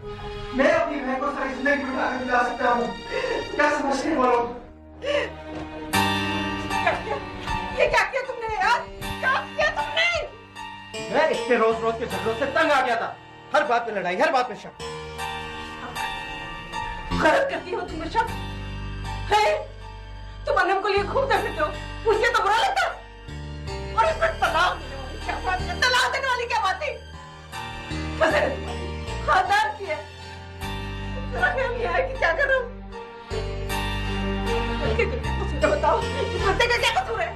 मैं अपनी बहन को सारी जिंदगी बिठा कर मिला सकता हूँ। क्या समझते हो लोग? ये क्या किया तुमने यार? क्या किया तुमने? मैं इतने रोज रोज के झगड़ों से तंग आ गया था। हर बात पे लड़ाई, हर बात पे शक। गलत करती हो तुम शक है? तुम अनम को लिए खूब दफते हो, मुझे तो बुरा लगता। और इस पर तलाक देने वाली क्या बात है? तलाक देने वाली क्या बात है? कसर है तुम्हारी, खानदान की है। जरा ख्याल ये है कि क्या करूं? मुझे बताओ, इस बच्चे का क्या कसूर है?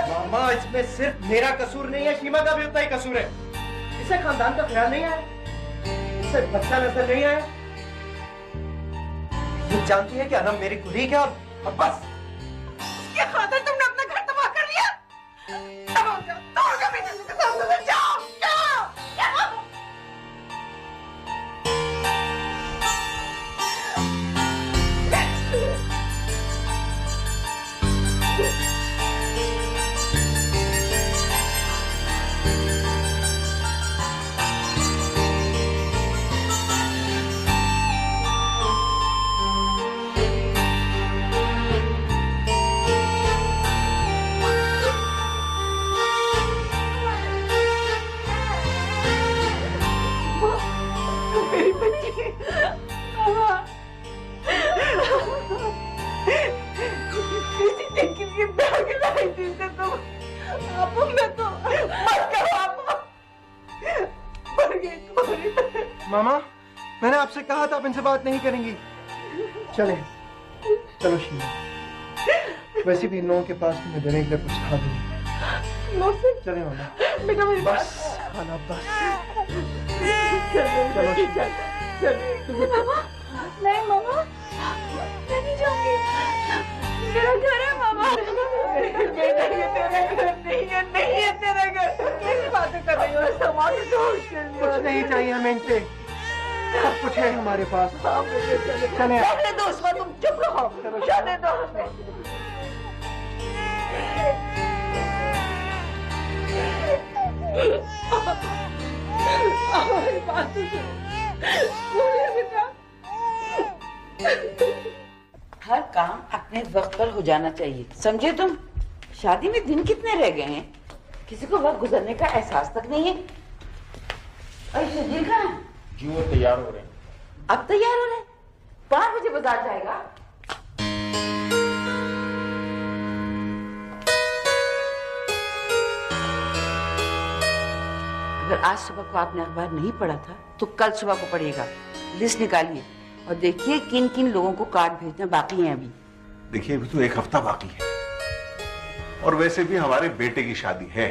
मामा, इसमें सिर्फ मेरा कसूर नहीं है, शीमा का भी उतना ही कसूर है। इसे खानदान का ख्याल नहीं आया, इसे बच्चा नजर नहीं आया। ये जानती है कि अनम मेरी कुली क्या? अब बस उसके खातिर तुमने अपना घर तबाह कर लिया। तोड़ के मेरे के सामने से जाओ। क्या? मेरी बच्ची किसी दिन के लिए बैग लाई थी से तुम। अब मैं तो मत करो आप। मर गई तुम्हारी बहन। मामा, मैंने आपसे कहा था आप इनसे बात नहीं करेंगी। चले, चलो शीमा। वैसे भी इन लोगों के पास तुम्हें देने के लिए कुछ था नहीं। चले मामा। बेटा मेरी बस खाना बस। चलो मामा, नहीं मामा, मैं नहीं जाऊंगी। मेरा घर है मामा। बेटा ये तेरा घर नहीं है, नहीं है तेरा घर। कैसी बातें कर रही हो? समाज कुछ नहीं चाहिए हमें इनसे, सब कुछ है हमारे पास। चले रहने दो उसको, तुम चुप रहो। रहने दो हमें। हमारी बात तो सुनो। बोलिए बेटा। हर काम अपने वक्त पर हो जाना चाहिए, समझे तुम? शादी में दिन कितने रह गए हैं, किसी को वक्त गुजरने का एहसास तक नहीं है। और शजीर कहाँ है? जी वो तैयार हो रहे हैं। अब तैयार हो रहे हैं? 5 बजे बाजार जाएगा। अगर आज सुबह को आपने अखबार नहीं पढ़ा था तो कल सुबह को पढ़िएगा। लिस्ट निकालिए और देखिए किन किन लोगों को कार्ड भेजना बाकी है अभी। देखिए अभी तो 1 हफ्ता बाकी है, और वैसे भी हमारे बेटे की शादी है,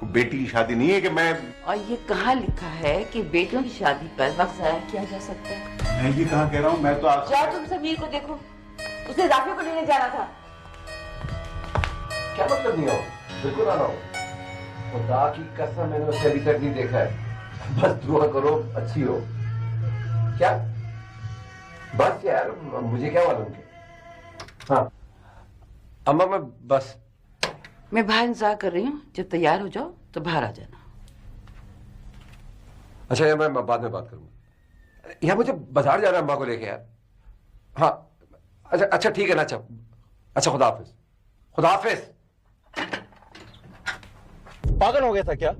बेटी की शादी नहीं है कि मैं। और ये कहाँ लिखा है कि बेटियों की शादी पर वक्त जाया किया जा सकता है? मैं ये कहाँ कह रहा हूँ, मैं तो आज। जाओ तुम समीर को देखो, उसे राफे को लेने जाना था। क्या मतलब नहीं हो? बिल्कुल आना हो। खुदा की कसम मैंने उसे अभी तक नहीं देखा है। बस दुआ करो अच्छी हो। क्या? बस यार, मुझे क्या मालूम कि। हाँ अम्मा, मैं बस। मैं बाहर इंतजार कर रही हूँ, जब तैयार हो जाओ तो बाहर आ जाना। अच्छा यार, मैं बाद में बात करूंगा। यार मुझे बाजार जाना है अम्मा को लेके यार। हाँ अच्छा ठीक है ना। अच्छा खुदा हाफिज। खुदा हाफिज। पागल हो गया था क्या?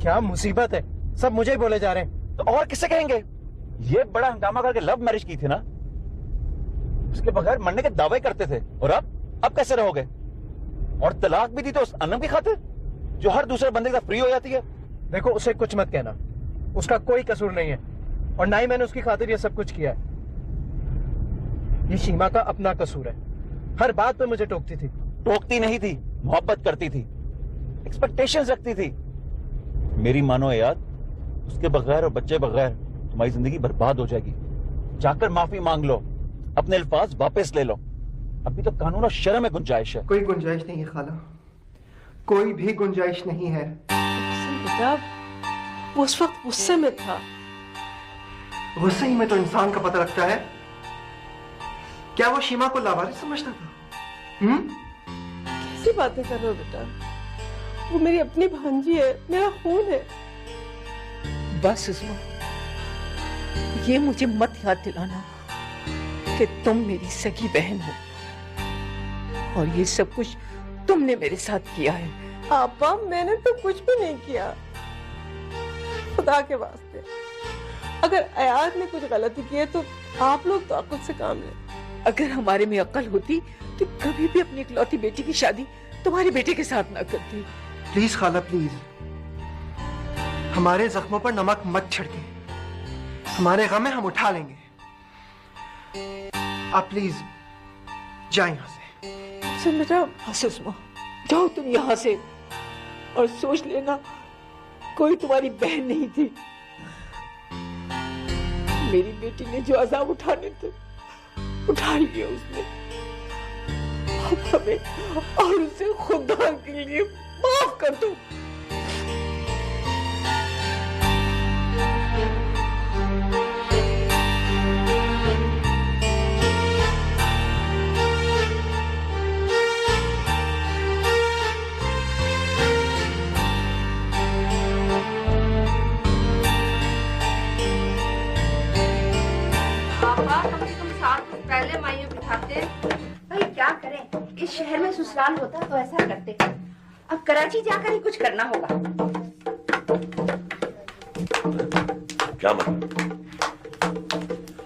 क्या मुसीबत है, सब मुझे ही बोले जा रहे हैं। तो और किससे कहेंगे? ये बड़ा हंगामा करके लव मैरिज की थी ना, उसके बगैर मरने के दावे करते थे, और अब कैसे रहोगे? और तलाक भी दी तो उस अनम की खातिर जो हर दूसरे बंदे के साथ फ्री हो जाती है। देखो, उसे कुछ मत कहना, उसका कोई कसूर नहीं है, और ना ही मैंने उसकी खातिर ये सब कुछ किया है। ये शीमा का अपना कसूर है, हर बात पे मुझे टोकती थी। टोकती नहीं थी, मोहब्बत करती थी, एक्सपेक्टेशंस रखती थी। मेरी मानो याद, उसके बगैर और बच्चे बगैर तुम्हारी जिंदगी बर्बाद हो जाएगी। जाकर माफी मांग लो, अपने अल्फाज वापस ले लो। अभी तो कानून और शर्म में गुंजाइश है। कोई गुंजाइश नहीं है खाला, कोई भी गुंजाइश नहीं है। बेटा, वो उस वक्त गुस्से में था। गुस्से ही में तो इंसान का पता लगता है। क्या वो शीमा को लावारिस समझता था? कैसी बातें कर रहे हो बेटा? वो मेरी अपनी भांजी है, मेरा खून है। बस सुषमा, ये मुझे मत याद दिलाना कि तुम मेरी सगी बहन हो और ये सब कुछ तुमने मेरे साथ किया है। आपा, मैंने तो कुछ भी नहीं किया। खुदा के वास्ते, अगर अयाज ने कुछ गलती की है तो आप लोग तो अक्ल से काम लें। अगर हमारे में अक्ल होती तो कभी भी अपनी इकलौती बेटी की शादी तुम्हारे बेटे के साथ ना करती। प्लीज खाला प्लीज, हमारे जख्मों पर नमक मत छिड़के। हमारे गम है, हम उठा लेंगे। आप प्लीज जाए यहाँ से। सुन बेटा, सुषमा, जाओ तुम यहाँ से और सोच लेना कोई तुम्हारी बहन नहीं थी। मेरी बेटी ने जो अजाब उठाने थे उठा लिया उसने। अब हमें और उसे खुदा के लिए माफ कर दो। पहले माइयों बिठाते। भाई क्या करें, इस शहर में ससुराल होता तो ऐसा करते। अब कराची जाकर ही कुछ करना होगा। क्या मतलब?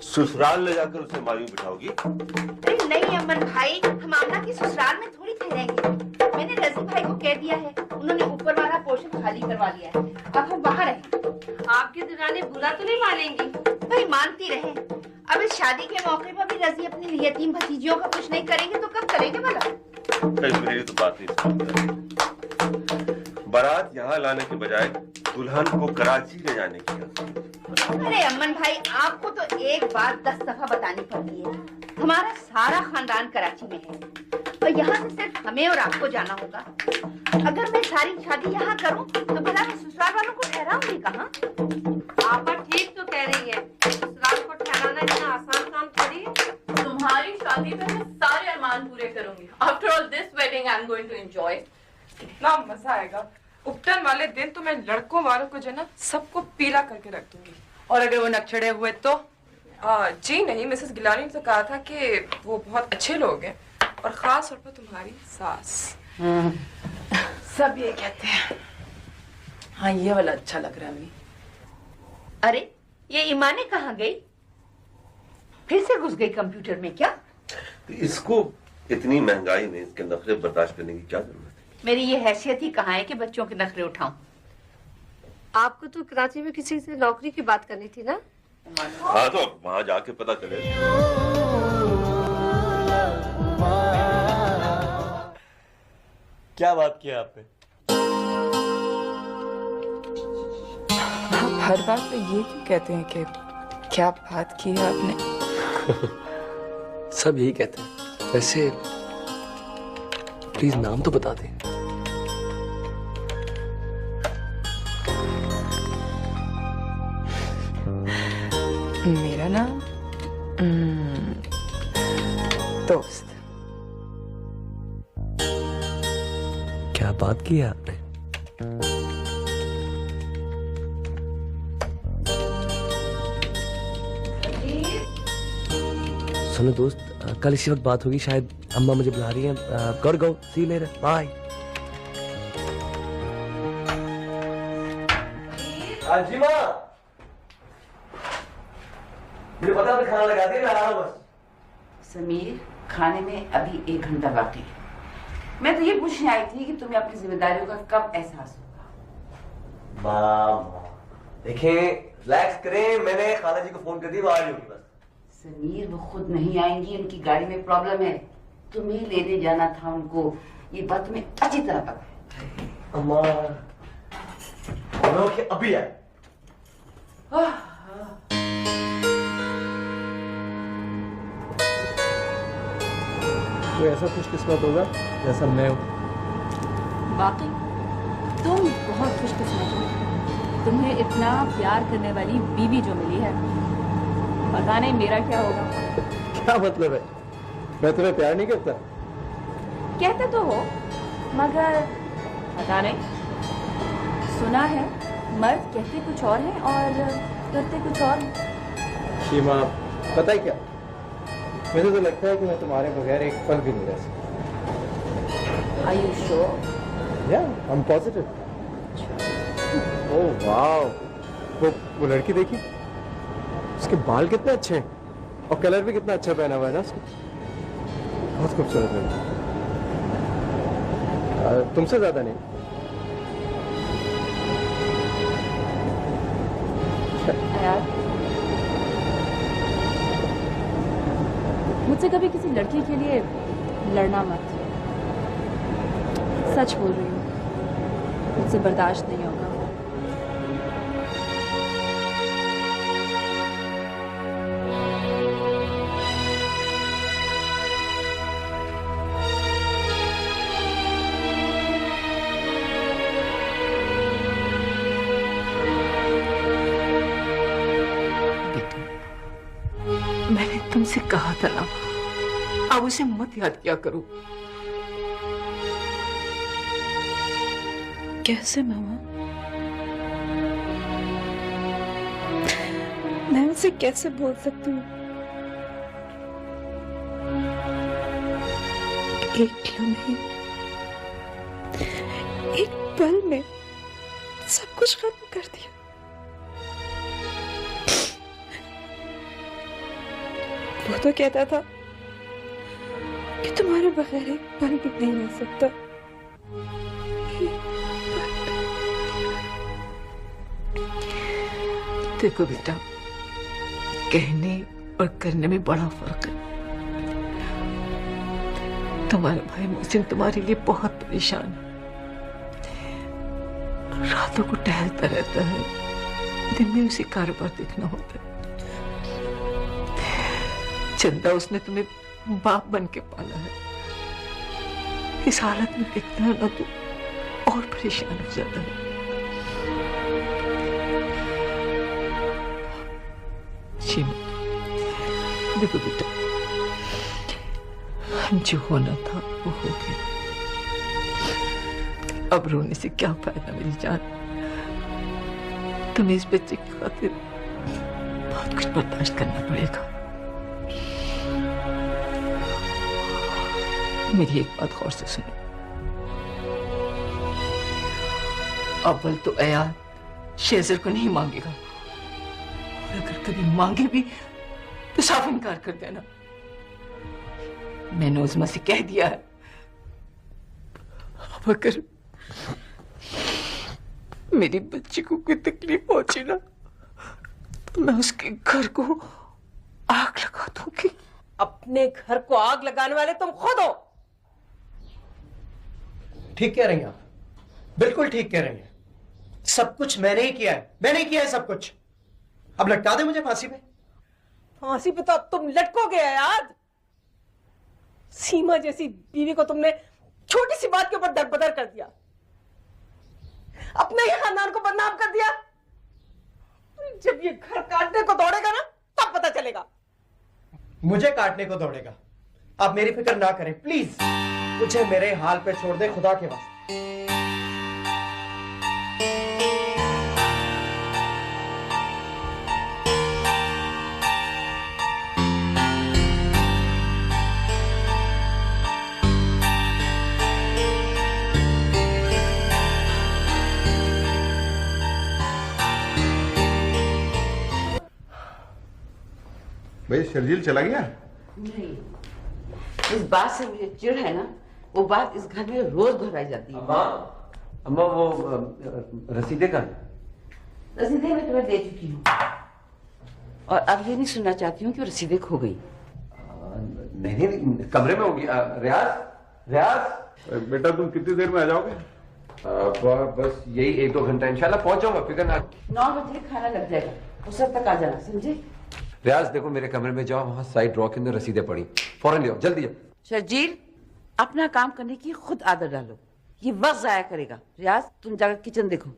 ससुराल ले जाकर उसे मायूं बिठाओगी? अरे नहीं अमन भाई, हम आमना की ससुराल में थोड़ी ठहरेंगे। मैंने रजी भाई को कह दिया है, उन्होंने ऊपर वाला पोर्शन खाली करवा लिया है। अब हम बाहर हैं। आपकी दुरानी बुरा तो नहीं मानेंगी? भाई मानती रहे। अब इस शादी के मौके पर भी रजी अपनी यतीम भतीजियों का कुछ नहीं करेंगे तो कब करेंगे भला? मेरी तो बात नहीं समझ। बारात यहाँ लाने के बजाय दुल्हन को कराची ले जाने की। अरे अमन भाई, आपको तो एक बात 10 दफा बतानी पड़ती है। हमारा सारा खानदान कराची में है और यहाँ से सिर्फ हमें और आपको जाना होगा। अगर मैं सारी शादी यहाँ करूँ तो भला मैं ससुराल वालों को ठहराऊंगी कहाँ? आपा ठीक तो कह रही है, ससुराल को ठहराना इतना आसान काम थोड़ी है। तुम्हारी शादी में मैं सारे अरमान पूरे करूंगी। After all this wedding I am going to enjoy. कितना मजा आएगा। उपटन वाले दिन तो मैं लड़कों वालों को जो ना सबको पीला करके रख दूंगी। और अगर वो नक्शड़े हुए तो? जी नहीं, मिसेस गिलानी ने तो कहा था कि वो बहुत अच्छे लोग हैं और खास तौर पर तुम्हारी सास। सब ये कहते हैं। हाँ, ये वाला अच्छा लग रहा है अम्मी। अरे ये ईमाने कहाँ गई? फिर से घुस गई कंप्यूटर में क्या? तो इसको इतनी महंगाई में इसके नखरे बर्दाश्त करने की क्या जरूरत है? मेरी ये हैसियत ही कहाँ है कि बच्चों के नखरे उठाऊं? आपको तो कराची में किसी से नौकरी की बात करनी थी ना? हाँ, तो वहां जाके पता चले। क्या बात किया आपने? आप हर बात पे ये क्यों कहते हैं कि क्या बात की है आपने? सब यही कहते हैं। वैसे प्लीज नाम तो बता दें। मेरा नाम दोस्त। क्या बात की है आपने? सुनो दोस्त, कल इसी वक्त बात होगी। शायद अम्मा मुझे बुला रही हैं। Got go, see you later, bye. जी माँ, मुझे पता है खाना लगा दिया, मैं आ रहा हूँ बस। समीर, खाने में अभी 1 घंटा बाकी है। मैं तो ये पूछने आई थी कि तुम्हें अपनी जिम्मेदारियों का कब एहसास होगा? माँ देखें, रिलैक्स करें। मैंने खाला जी को फोन कर दी, वो आ रही होगी बस। समीर, वो खुद नहीं आएंगी, उनकी गाड़ी में प्रॉब्लम है। तुम्हें लेने जाना था उनको, ये बात तुम्हें अच्छी तरह पता है। अम्मा अभी आए। कोई ऐसा खुशकिस्मत होगा जैसा मैं हूँ। वाकई तुम बहुत खुशकिस्मत हो, तुम्हें इतना प्यार करने वाली बीवी जो मिली है। पता नहीं मेरा क्या होगा। क्या मतलब है? मैं तुम्हें प्यार नहीं करता? कहते तो हो, मगर पता नहीं, सुना है मर्द कहते कुछ और हैं और करते कुछ और। शीमा, पता है क्या, मुझे तो लगता है कि मैं तुम्हारे बगैर एक पल भी नहीं रह सकता। Are you sure? Yeah, I'm positive. ओह वाह, वो लड़की देखी, उसके बाल कितने अच्छे हैं और कलर भी कितना अच्छा पहना हुआ है ना उसको, बहुत खूबसूरत लड़की। तुमसे ज्यादा नहीं। यार, मुझसे कभी किसी लड़की के लिए लड़ना मत, सच बोल रही हूँ, मुझसे बर्दाश्त नहीं होगा। मैंने तुमसे कहा था ना, अब उसे मत याद किया करो। कैसे मामा? मैं उसे कैसे बोल सकती हूँ? एक लम्हे, एक पल में सब कुछ खत्म कर दिया। वो तो कहता था कि तुम्हारे बगैर एक पल भी नहीं रह सकता। देखो बेटा, कहने और करने में बड़ा फर्क है। तुम्हारा भाई मोहसिन तुम्हारे लिए बहुत परेशान है, रातों को टहलता रहता है, दिन में उसे कारोबार देखना होता है। चंदा, उसने तुम्हें बाप बन के पाला है, इस हालत में देखता है ना तो और परेशान हो जाता है। देखो बेटा, जो होना था वो हो गया, अब रोने से क्या फायदा मेरी जान। तुम्हें इस बच्चे की खातिर बहुत कुछ बर्दाश्त करना पड़ेगा। मेरी एक बात गौर से सुनो, अव्वल तो अयान शेजर को नहीं मांगेगा, और अगर कभी मांगे भी तो साफ इनकार कर देना। मैंने उज़मा से कह दिया है, अब अगर मेरी बच्ची को कोई तकलीफ पहुंची ना तो मैं उसके घर को आग लगा दूंगी। अपने घर को आग लगाने वाले तुम खुद हो। ठीक कह रही हैं आप, बिल्कुल ठीक कह रही हैं। सब कुछ मैंने ही किया है, मैंने ही किया है सब कुछ। अब लटका दे मुझे फांसी पे। फांसी पे तो अब तुम लटकोगे यार। सीमा जैसी बीवी को तुमने छोटी सी बात के ऊपर दरबदर कर दिया, अपने ही खानदान को बदनाम कर दिया। जब ये घर काटने को दौड़ेगा ना तब पता चलेगा। मुझे काटने को दौड़ेगा? आप मेरी फिक्र ना करें प्लीज, मुझे मेरे हाल पे छोड़ दे खुदा के वास्ते। भाई शर्जील चला गया? नहीं, इस बात से मुझे चिढ़ है ना, वो बात इस घर में रोज दोहराई जाती है। अम्मा वो रसीदे का रसीदें मैं तुम्हें दे चुकी हूँ और अब ये नहीं सुनना चाहती हूँ कि वो रसीदें खो गई। नहीं नहीं, कमरे में होगी। रियाज, रियाज बेटा तुम कितनी देर में आ जाओगे? बस यही 1-2 घंटा, इंशाल्लाह पहुंच जाऊंगा, फिक्र ना। 9 बजे खाना लग जाएगा, उस वक्त तक आ जाना, समझे? रियाज देखो, मेरे कमरे में जाओ, वहां साइड ड्रॉ के अंदर रसीदें पड़ी, फौरन ले आओ, जल्दी जाओ। शर्जील, अपना काम करने की खुद आदत डालो, ये वक्त जाया करेगा। रियाज, तुम जाकर किचन देखो।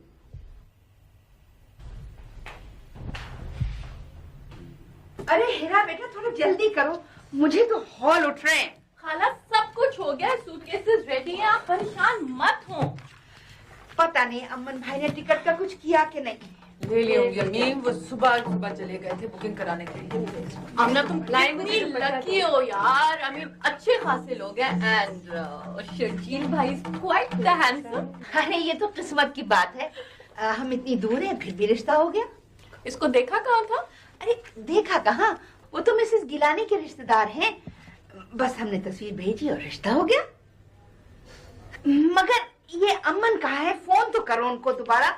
अरे हीरा बेटा थोड़ा जल्दी करो, मुझे तो हॉल उठ रहे हैं। खाला सब कुछ हो गया, सूटकेसेस रेडी हैं, आप परेशान मत हो। पता नहीं अमन भाई ने टिकट का कुछ किया कि नहीं। ले लिए होंगे अम्मी, वो सुबह चले गए थे बुकिंग कराने के लिए। अमना तुम इतनी लकी हो यार, आई मीन अच्छे खासे लोग हैं एंड शर्जील भाई इज क्वाइट द हैंडसम। अरे ये तो किस्मत की बात है, हम इतनी दूर हैं फिर भी रिश्ता हो गया। इसको देखा कहाँ था? अरे देखा कहाँ, वो तो मिसेस गिलानी के रिश्तेदार हैं। बस हमने तस्वीर भेजी और रिश्ता हो गया। मगर ये अमन कहाँ है? फोन तो करो उनको दोबारा।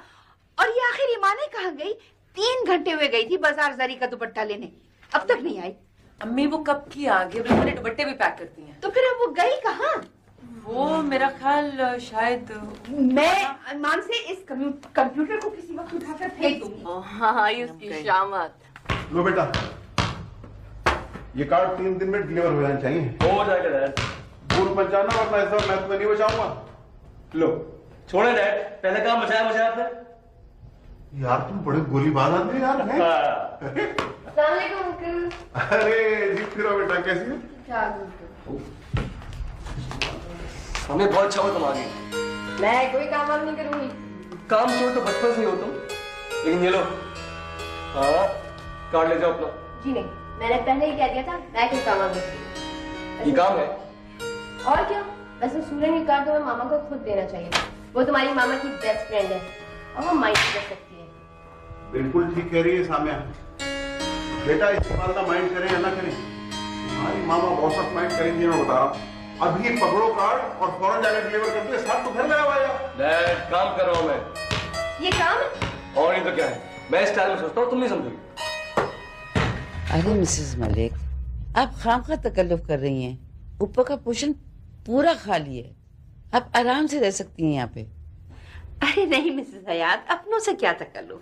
और ये आखिर ईमाने कहाँ गई? 3 घंटे हुए गई थी बाजार जरी का दुपट्टा लेने, अब तक नहीं आई। अम्मी वो कब की आ गई? मैंने दुपट्टे भी पैक करती हैं। तो फिर अब वो गई कहाँ? वो मेरा ख्याल शायद मैं ईमान से इस कंप्यूटर को किसी वक्त उठाकर फेंक दूंगी। हाँ उसकी शामत। लो बेटा, ये कार्ड 3 दिन में डिलीवर हो जाना चाहिए। हो जाएगा डैड। भूल मत जाना वरना इस बार मैं तुम्हें नहीं बचाऊंगा। लो छोड़े डैड, पहले काम बचाया मुझे आपने। यार तुम बड़े गोलीबाज आदमी यार हैं। अस्सलाम वालेकुम अंकल। अरे जी फिर बेटा कैसी है? हमें बहुत अच्छा हो तुम आ गई। मैं कोई काम वाम नहीं करूंगी। काम छोड़ तो बचपन से ही हो तुम। लेकिन ये लो, हाँ कार्ड ले जाओ अपना। जी नहीं, मैंने पहले ही कह दिया था मैं कोई काम वाम नहीं करूंगी। ये काम है। और क्या, वैसे सूरज की कार्ड तुम्हें मामा को खुद देना चाहिए। वो तुम्हारी मामा की बेस्ट फ्रेंड है और वो माइंड कर सकती है। बिल्कुल ठीक कह रही है साम्या। बेटा इस बात का माइंड करें या ना करें, हमारी मामा बहुत सख्त माइंड करेंगी। मैं बता रहा हूँ, अभी पकड़ो कार्ड और फौरन जाकर डिलीवर करते हैं। साथ तो घर लगा हुआ है। डैड काम कर रहा हूँ मैं। ये काम है और नहीं तो क्या है, मैं स्टाइल में सोचता हूँ, तुम नहीं समझोगी। अरे मिसेस मलिक, आप खामखा तकल्लुफ कर रही हैं। ऊपर का पोर्शन पूरा खाली है, आप आराम से रह सकती हैं यहाँ पे। अरे नहीं मिसेस हयात, अपनों से क्या तकल्लुफ।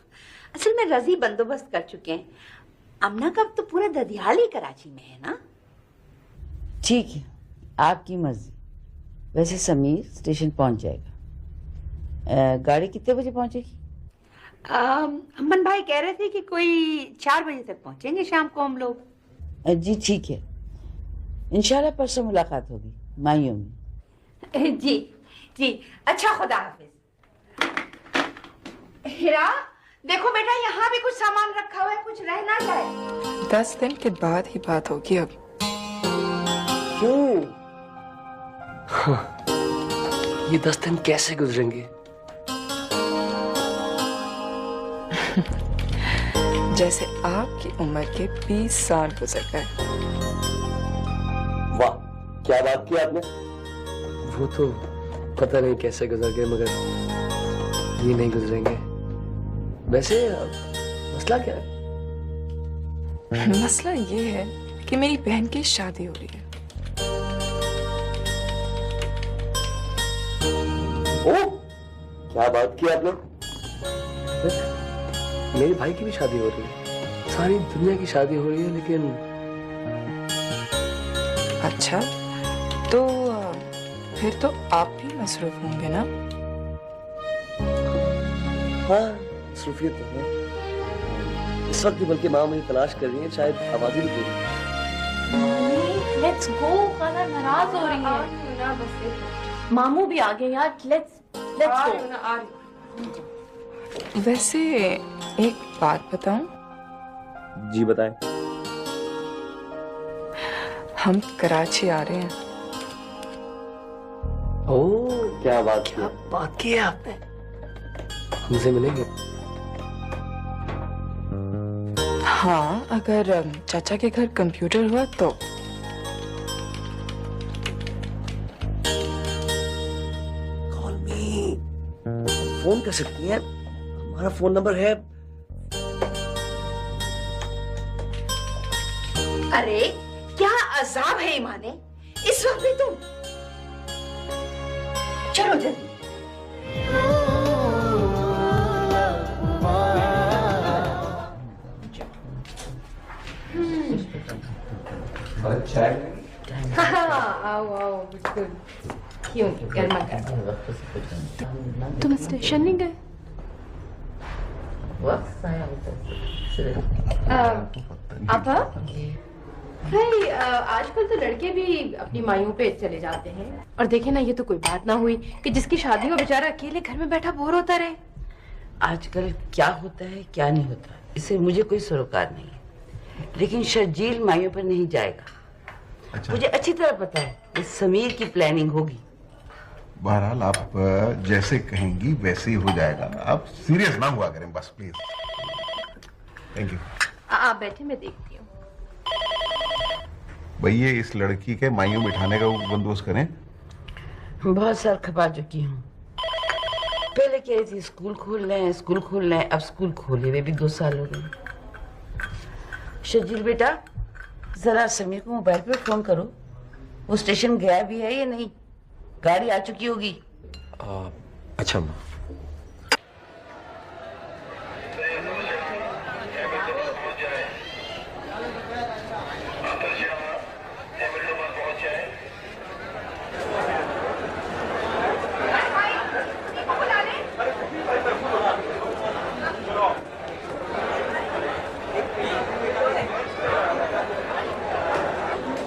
असल में रजी बंदोबस्त कर चुके हैं। अमना का तो पूरा ददियाल ही कराची में है ना। ठीक है, आपकी मर्जी। वैसे समीर स्टेशन पहुंच जाएगा। गाड़ी कितने बजे पहुंचेगी? अमन भाई कह रहे थे कि कोई 4 बजे तक पहुंचेंगे शाम को हम लोग। जी ठीक है, इंशाल्लाह परसों मुलाकात होगी माइयों में। जी जी, अच्छा खुदा हाफिज। हिरा देखो बेटा, यहाँ भी कुछ सामान रखा हुआ है, कुछ रह ना जाए। 10 दिन के बाद ही बात होगी अब। क्यों? ये 10 दिन कैसे गुजरेंगे? जैसे आपकी उम्र के 20 साल गुजर गए। वाह, क्या बात की आपने। वो तो पता नहीं कैसे गुजर गए, मगर ये नहीं गुजरेंगे। वैसे मसला क्या है? मसला ये है कि मेरी बहन की शादी हो रही है। ओ, क्या बात की आपने। मेरे भाई की भी शादी हो रही है, सारी दुनिया की शादी हो रही है, लेकिन अच्छा तो फिर तो आप भी मसरूफ होंगे ना? हाँ, मसरूफियत तो है इस वक्त भी, बल्कि माँ मुझे तलाश कर रही है, शायद आवाज़ें भी दे रही है। लेट्स गो, खाला नाराज हो रही है। मामू भी आ गए यार, लेट्स गो। वैसे एक बात बताऊं? जी बताएं। हम कराची आ रहे हैं। ओह, क्या बात की। बात की है आपने? हमसे मिलेंगे? हाँ, अगर चाचा के घर कंप्यूटर हुआ तो। कॉल मी, फोन कर सकती हैं, हमारा फोन नंबर है। अरे क्या अजाब है ईमाने, इस वक्त भी तुम। चलो जल्दी। अच्छा है। आओ आओ, बिल्कुल। क्यों गर्मा कर। तुम स्टेशन नहीं गए? आपा भाई आजकल तो लड़के भी अपनी माइयों पे चले जाते हैं। और देखे ना, ये तो कोई बात ना हुई कि जिसकी शादी हो बेचारा अकेले घर में बैठा बोर होता रहे। आजकल क्या होता है क्या नहीं होता इससे मुझे कोई सरोकार नहीं है, लेकिन शर्जील माइयों पर नहीं जाएगा। अच्छा। मुझे अच्छी तरह पता है कि समीर की प्लानिंग होगी। बहरहाल आप जैसे कहेंगी वैसे ही हो जाएगा, आप सीरियस ना हुआ करें बस प्लीज। Thank you. आप बैठे, मैं देखती हूँ। भैया इस लड़की के माइयों बिठाने का बंदोबस्त करें। बहुत साल खपा चुकी हूँ। पहले कह रही थी स्कूल खोल लें स्कूल खोल लें, अब स्कूल खोले हुए भी 2 साल हो गए। शर्जील बेटा, जरा समीर को मोबाइल पे फोन करो, वो स्टेशन गया भी है या नहीं, गाड़ी आ चुकी होगी। अच्छा माँ।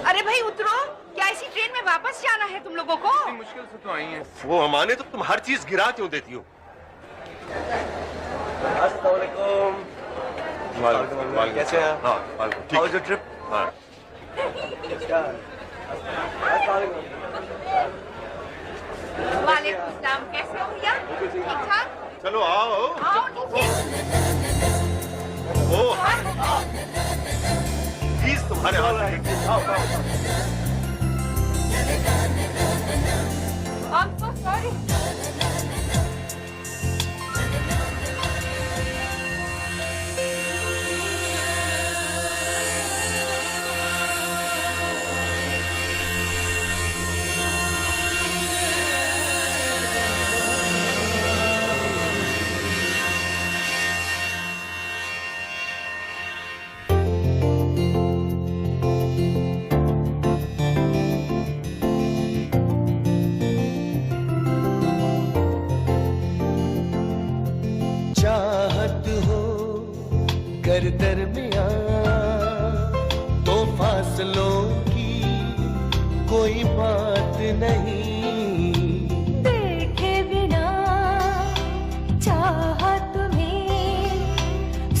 अरे भाई उतरो, क्या इसी ट्रेन में वापस जाना है तुम लोगों को? मुश्किल से तो आई हैं। वो हमारे तो तुम हर चीज गिरा क्यों देती हो? अस्सलामुअलैकुम। कैसे हैं? हाँ, ठीक। How was your trip? हाँ। वालेकुम सलाम, कैसे हो भैया? ठीक ठाक? चलो आओ। आओ नीचे। ओ प्लीज तुम्हारे हाथ में। I'm so sorry. चाहत हो कर दरमियां तो फासलों की कोई बात नहीं। देखे बिना चाहत में,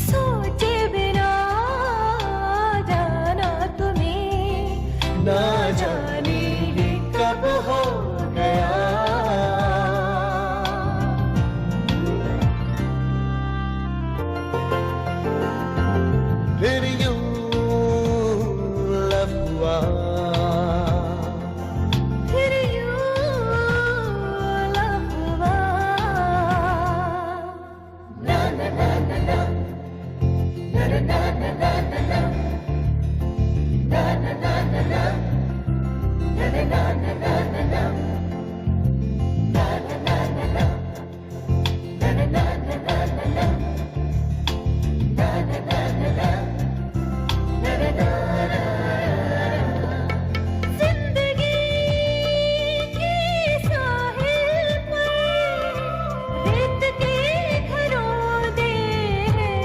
सोचे बिना जाना तुम्हें, ना जाने ये कब हो गया। फिर यूं लव हुआ, फिर यूं लव हुआ। ना ना ना ना ना ना ना ना ना ना ना ना ना ना ना ना ना जिंदगी के साहिल पर रेत के घरोंदे हैं,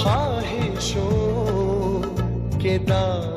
ख्वाहिशों के दाग